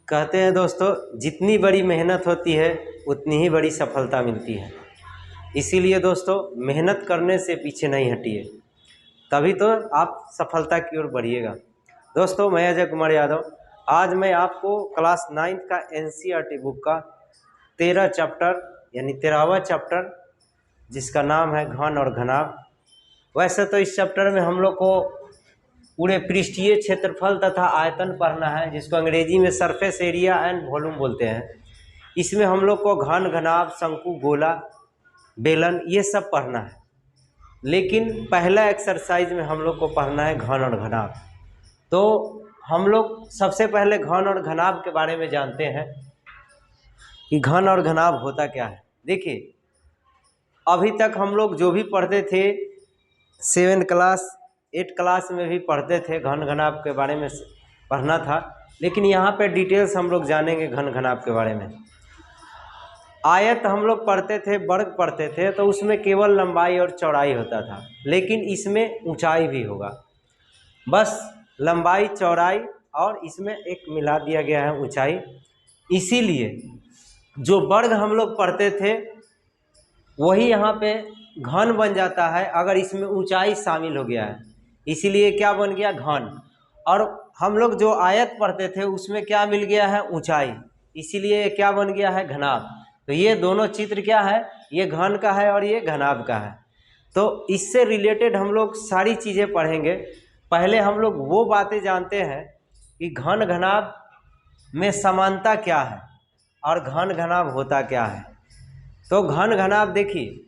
कहते हैं दोस्तों, जितनी बड़ी मेहनत होती है उतनी ही बड़ी सफलता मिलती है। इसीलिए दोस्तों, मेहनत करने से पीछे नहीं हटिए, तभी तो आप सफलता की ओर बढ़िएगा। दोस्तों, मैं अजय कुमार यादव, आज मैं आपको क्लास 9 का NCERT बुक का 13 चैप्टर यानी 13वां चैप्टर, जिसका नाम है घन और घनाभ। वैसे तो इस चैप्टर में हम लोग को पूरे पृष्ठीय क्षेत्रफल तथा आयतन पढ़ना है, जिसको अंग्रेजी में सरफेस एरिया एंड वॉल्यूम बोलते हैं। इसमें हम लोग को घन, घनाभ, शंकु, गोला, बेलन ये सब पढ़ना है। लेकिन पहला एक्सरसाइज में हम लोग को पढ़ना है घन और घनाभ। तो हम लोग सबसे पहले घन और घनाभ के बारे में जानते हैं कि घन और घनाभ होता क्या है। देखिए, अभी तक हम लोग जो भी पढ़ते थे 7 क्लास 8 क्लास में भी पढ़ते थे, घन घनाभ के बारे में पढ़ना था। लेकिन यहाँ पे डिटेल्स हम लोग जानेंगे घन घनाभ के बारे में। आयत हम लोग पढ़ते थे, वर्ग पढ़ते थे, तो उसमें केवल लंबाई और चौड़ाई होता था। लेकिन इसमें ऊंचाई भी होगा। बस लंबाई, चौड़ाई और इसमें एक मिला दिया गया है ऊंचाई। इसीलिए जो वर्ग हम लोग पढ़ते थे वही यहाँ पे घन बन जाता है अगर इसमें ऊंचाई शामिल हो गया है। इसीलिए क्या बन गया? घन। और हम लोग जो आयत पढ़ते थे उसमें क्या मिल गया है? ऊंचाई। इसीलिए क्या बन गया है? घनाभ। तो ये दोनों चित्र क्या है? ये घन का है और ये घनाभ का है। तो इससे रिलेटेड हम लोग सारी चीज़ें पढ़ेंगे। पहले हम लोग वो बातें जानते हैं कि घन घनाभ में समानता क्या है और घन घनाभ होता क्या है। तो घन घनाभ देखिए,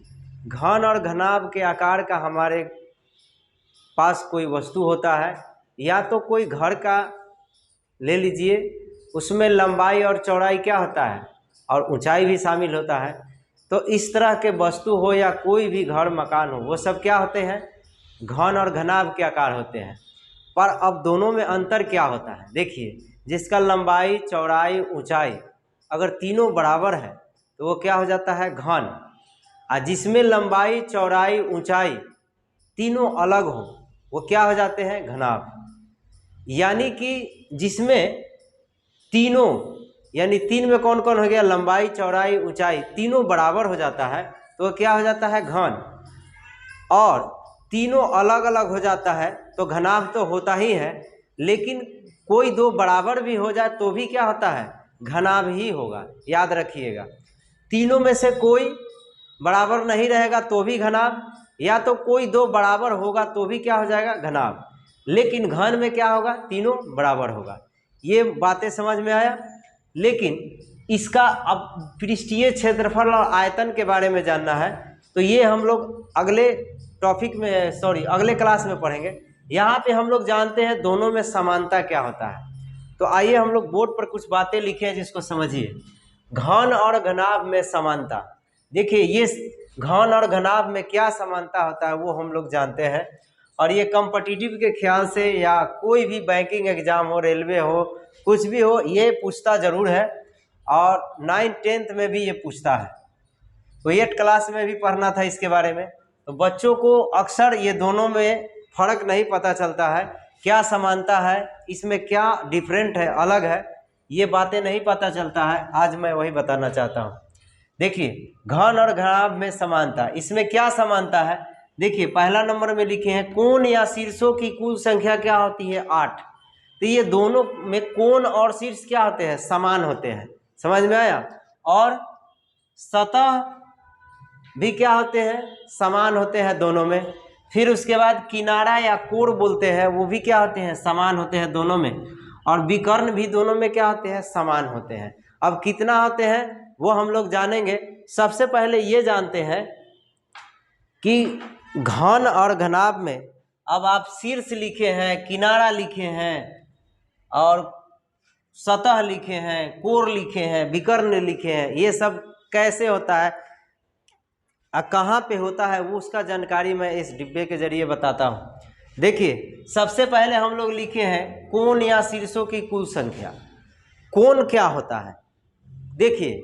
घन और घनाभ के आकार का हमारे पास कोई वस्तु होता है, या तो कोई घर का ले लीजिए, उसमें लंबाई और चौड़ाई क्या होता है और ऊंचाई भी शामिल होता है। तो इस तरह के वस्तु हो या कोई भी घर मकान हो, वो सब क्या होते हैं? घन और घनाभ के आकार होते हैं। पर अब दोनों में अंतर क्या होता है? देखिए, जिसका लंबाई, चौड़ाई, ऊंचाई अगर तीनों बराबर है तो वो क्या हो जाता है? घन। और जिसमें लंबाई, चौड़ाई, ऊंचाई तीनों अलग हो वो क्या हो जाते हैं? घनाभ। यानी कि जिसमें तीनों, यानी 3 में कौन कौन हो गया? लंबाई, चौड़ाई, ऊंचाई तीनों बराबर हो जाता है तो वो क्या हो जाता है? घन। और तीनों अलग अलग हो जाता है तो घनाभ तो होता ही है। लेकिन कोई दो बराबर भी हो जाए तो भी क्या होता है? घनाभ ही होगा। याद रखिएगा, तीनों में से कोई बराबर नहीं रहेगा तो भी घनाभ, या तो कोई दो बराबर होगा तो भी क्या हो जाएगा? घनाभ। लेकिन घन में क्या होगा? तीनों बराबर होगा। ये बातें समझ में आया। लेकिन इसका अब पृष्ठीय क्षेत्रफल और आयतन के बारे में जानना है तो ये हम लोग अगले टॉपिक में, अगले क्लास में पढ़ेंगे। यहाँ पे हम लोग जानते हैं दोनों में समानता क्या होता है। तो आइए हम लोग बोर्ड पर कुछ बातें लिखे हैं जिसको समझिए। घन और घनाभ में समानता। देखिए, ये घन और घनाभ में क्या समानता होता है वो हम लोग जानते हैं। और ये कॉम्पिटिटिव के ख्याल से या कोई भी बैंकिंग एग्जाम हो, रेलवे हो, कुछ भी हो, ये पूछता जरूर है। और 9th 10th में भी ये पूछता है। तो 8 क्लास में भी पढ़ना था इसके बारे में। तो बच्चों को अक्सर ये दोनों में फर्क नहीं पता चलता है, क्या समानता है, इसमें क्या डिफरेंट है, अलग है, ये बातें नहीं पता चलता है। आज मैं वही बताना चाहता हूँ। देखिए, घन और घनाभ में समानता, इसमें क्या समानता है? देखिए, पहला नंबर में लिखे हैं कोण या शीर्षों की कुल संख्या क्या होती है? 8। तो ये दोनों में कोण और शीर्ष क्या होते हैं? समान होते हैं। समझ में आया? और सतह भी क्या होते हैं? समान होते हैं दोनों में। फिर उसके बाद किनारा या कोण बोलते हैं, वो भी क्या होते हैं? समान होते हैं दोनों में। और विकर्ण भी दोनों में क्या होते हैं? समान होते हैं। अब कितना होते हैं वो हम लोग जानेंगे। सबसे पहले ये जानते हैं कि घन और घनाभ में अब आप शीर्ष लिखे हैं, किनारा लिखे हैं और सतह लिखे हैं, कोण लिखे हैं, विकर्ण लिखे हैं, ये सब कैसे होता है, कहाँ पे होता है, वो उसका जानकारी मैं इस डिब्बे के जरिए बताता हूँ। देखिए, सबसे पहले हम लोग लिखे हैं कोण या शीर्षों की कुल संख्या। कोण क्या होता है? देखिए,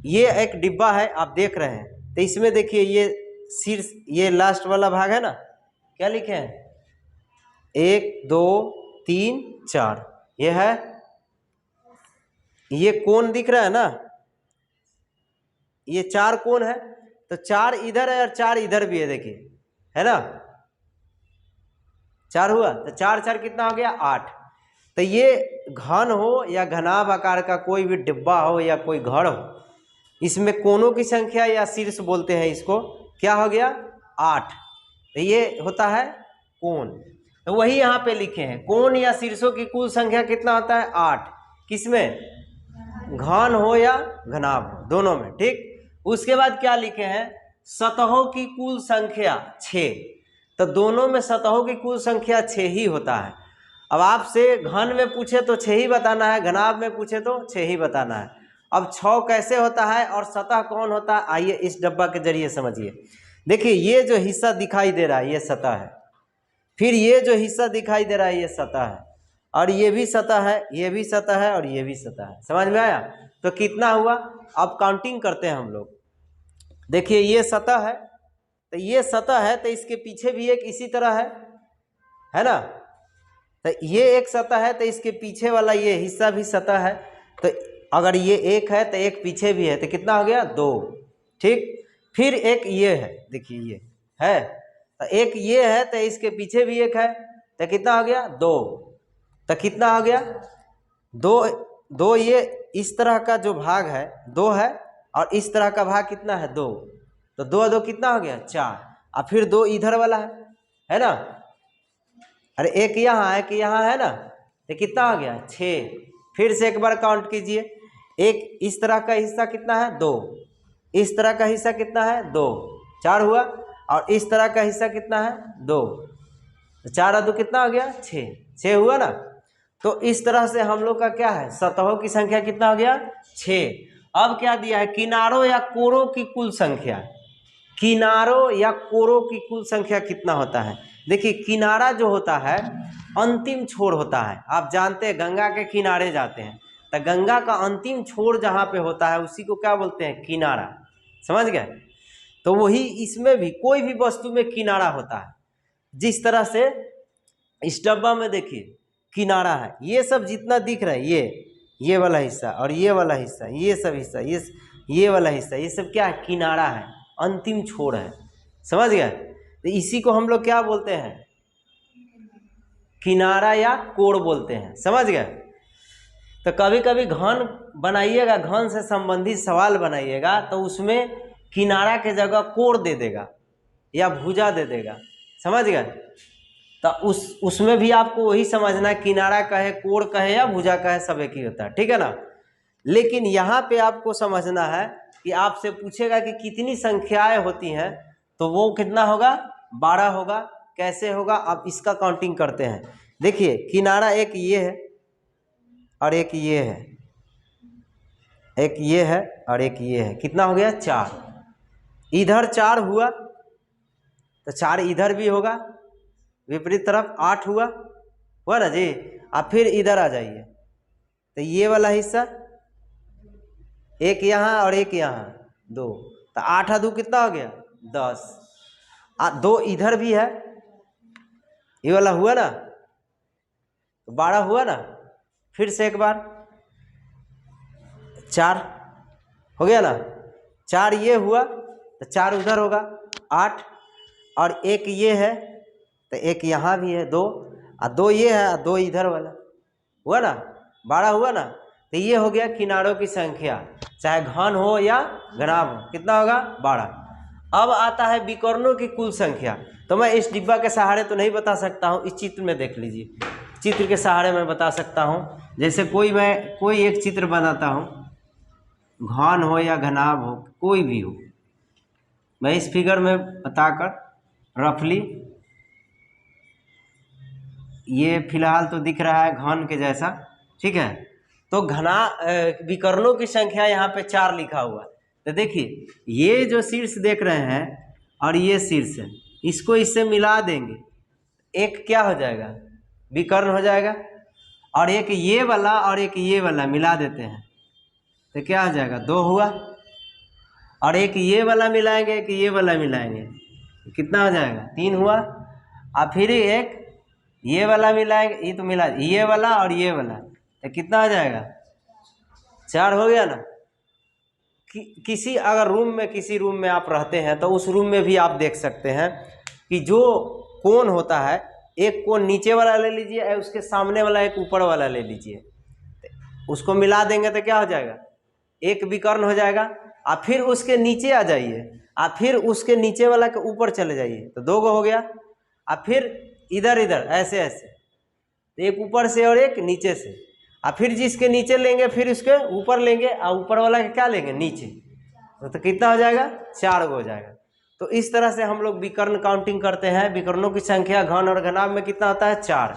ये एक डिब्बा है, आप देख रहे हैं। तो इसमें देखिए, ये शीर्ष, ये लास्ट वाला भाग है ना, क्या लिखे हैं? 1 2 3 4, ये है ये कोण दिख रहा है ना, ये 4 कोण है, तो 4 इधर है और 4 इधर भी है, देखिए, है ना, 4 हुआ, तो 4 4 कितना हो गया 8। तो ये घन हो या घनाभ आकार का कोई भी डिब्बा हो या कोई घर हो, इसमें कोनों की संख्या या शीर्ष बोलते हैं इसको, क्या हो गया 8। तो ये होता है कोण। तो वही यहाँ पे लिखे हैं, कोण या शीर्षों की कुल संख्या कितना होता है 8, किसमें, घन हो या घनाभ हो, दोनों में, ठीक। उसके बाद क्या लिखे हैं, सतहों की कुल संख्या 6। तो दोनों में सतहों की कुल संख्या 6 ही होता है। अब आपसे घन में पूछे तो 6 ही बताना है, घनाभ में पूछे तो 6 ही बताना है। अब 6 कैसे होता है और सतह कौन होता है, आइए इस डब्बा के जरिए समझिए। देखिए ये जो हिस्सा दिखाई दे रहा है ये सतह है, फिर ये जो हिस्सा दिखाई दे रहा है ये सतह है, और ये भी सतह है, ये भी सतह है, और ये भी सतह है। समझ में आया? तो कितना हुआ, अब काउंटिंग करते हैं हम लोग। देखिए ये सतह है, तो ये सतह है, तो इसके पीछे भी एक इसी तरह है ना, तो ये एक सतह है, तो इसके पीछे वाला ये हिस्सा भी सतह है। तो अगर ये एक है तो एक पीछे भी है, तो कितना हो गया 2, ठीक। फिर एक ये है, देखिए ये है, तो एक ये है, तो इसके पीछे भी एक है, तो कितना हो गया 2। तो कितना हो गया 2, ये इस तरह का जो भाग है 2 है, और इस तरह का भाग कितना है 2, तो 2 2 कितना हो गया 4। और फिर 2 इधर वाला है ना, अरे एक यहाँ है कि यहाँ है ना, तो कितना हो गया 6। फिर से एक बार काउंट कीजिए, एक इस तरह का हिस्सा कितना है 2, इस तरह का हिस्सा कितना है 2, 4 हुआ, और इस तरह का हिस्सा कितना है 2, तो 4 और 2 कितना हो गया 6 हुआ ना। तो इस तरह से हम लोग का क्या है, सतहों की संख्या कितना हो गया 6। अब क्या दिया है, किनारों या कोरों की कुल संख्या, किनारों या कोरों की कुल संख्या कितना होता है। देखिए किनारा जो होता है अंतिम छोर होता है, आप जानते हैं गंगा के किनारे जाते हैं, तो गंगा का अंतिम छोर जहाँ पे होता है उसी को क्या बोलते हैं, किनारा। समझ गए? तो वही इसमें भी कोई भी वस्तु में किनारा होता है। जिस तरह से इस डब्बा में देखिए किनारा है, ये सब जितना दिख रहा है, ये वाला हिस्सा और ये वाला हिस्सा, ये सब हिस्सा, ये वाला हिस्सा, ये सब क्या है, किनारा है, अंतिम छोर है। समझ गए? तो इसी को हम लोग क्या बोलते हैं, किनारा या कोण बोलते हैं। समझ गए? तो कभी कभी घन बनाइएगा, घन से संबंधित सवाल बनाइएगा, तो उसमें किनारा के जगह कोण दे देगा या भुजा दे देगा। समझ गए? तो उसमें भी आपको वही समझना है, किनारा कहे, कोण कहे या भुजा कहे, सब एक ही होता है, ठीक है ना। लेकिन यहाँ पे आपको समझना है कि आपसे पूछेगा कि कितनी संख्याएं होती हैं, तो वो कितना होगा 12 होगा। कैसे होगा, आप इसका काउंटिंग करते हैं। देखिए किनारा एक ये है और एक ये है, एक ये है और एक ये है, कितना हो गया 4। इधर 4 हुआ तो 4 इधर भी होगा, विपरीत तरफ 8 हुआ ना जी। आप फिर इधर आ जाइए, तो ये वाला हिस्सा एक यहाँ और एक यहाँ 2, तो 8 और 2 कितना हो गया 10। 2 इधर भी है, ये वाला हुआ ना, तो 12 हुआ ना। फिर से एक बार 4 हो गया ना, 4 ये हुआ तो 4 उधर होगा 8, और एक ये है तो एक यहाँ भी है 2, और 2 ये है और 2 इधर वाला हुआ ना, 12 हुआ ना। तो ये हो गया किनारों की संख्या, चाहे घन हो या घनाभ हो, कितना होगा 12। अब आता है विकर्णों की कुल संख्या। तो मैं इस डिब्बा के सहारे तो नहीं बता सकता हूँ, इस चित्र में देख लीजिए, चित्र के सहारे मैं बता सकता हूँ। जैसे मैं कोई एक चित्र बनाता हूँ, घन हो या घनाभ हो, कोई भी हो, मैं इस फिगर में बताकर रफली, ये फिलहाल तो दिख रहा है घन के जैसा, ठीक है। तो विकर्णों की संख्या यहाँ पे 4 लिखा हुआ। तो देखिए ये जो शीर्ष देख रहे हैं और ये शीर्ष है, इसको इससे मिला देंगे, एक क्या हो जाएगा विकर्ण हो जाएगा, और एक ये वाला और एक ये वाला मिला देते हैं तो क्या हो जाएगा 2 हुआ, और एक ये वाला मिलाएंगे, एक ये वाला मिलाएंगे, कितना हो जाएगा 3 हुआ, और फिर एक ये वाला मिलाएंगे, ये तो मिला ये वाला और ये वाला, तो कितना हो जाएगा 4 हो गया ना। किसी अगर किसी रूम में आप रहते हैं तो उस रूम में भी आप देख सकते हैं कि जो कोण होता है, एक कोण नीचे वाला ले लीजिए और उसके सामने वाला एक ऊपर वाला ले लीजिए, उसको मिला देंगे तो क्या हो जाएगा, एक विकर्ण हो जाएगा। आप फिर उसके नीचे आ जाइए, आप फिर उसके नीचे वाला के ऊपर चले जाइए तो 2 हो गया। आप फिर इधर इधर ऐसे ऐसे, तो एक ऊपर से और एक नीचे से, और फिर जिसके नीचे लेंगे फिर उसके ऊपर लेंगे और ऊपर वाला के क्या लेंगे, नीचे, तो कितना हो जाएगा, 4 हो जाएगा। तो इस तरह से हम लोग विकर्ण काउंटिंग करते हैं। विकर्णों की संख्या घन और घनाभ में कितना होता है, 4।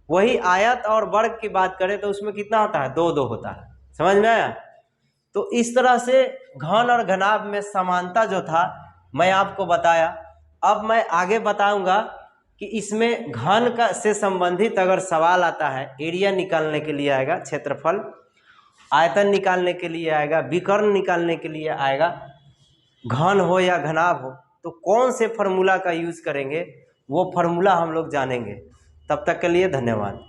वही आयत और वर्ग की बात करें तो उसमें कितना होता है, 2 होता है। समझ में आया। तो इस तरह से घन और घनाभ में समानता जो था मैं आपको बताया। अब मैं आगे बताऊंगा कि इसमें घन का से संबंधित अगर सवाल आता है, एरिया निकालने के लिए आएगा, क्षेत्रफल, आयतन निकालने के लिए आएगा, विकर्ण निकालने के लिए आएगा, घन हो या घनाभ हो, तो कौन से फॉर्मूला का यूज करेंगे वो फॉर्मूला हम लोग जानेंगे। तब तक के लिए धन्यवाद।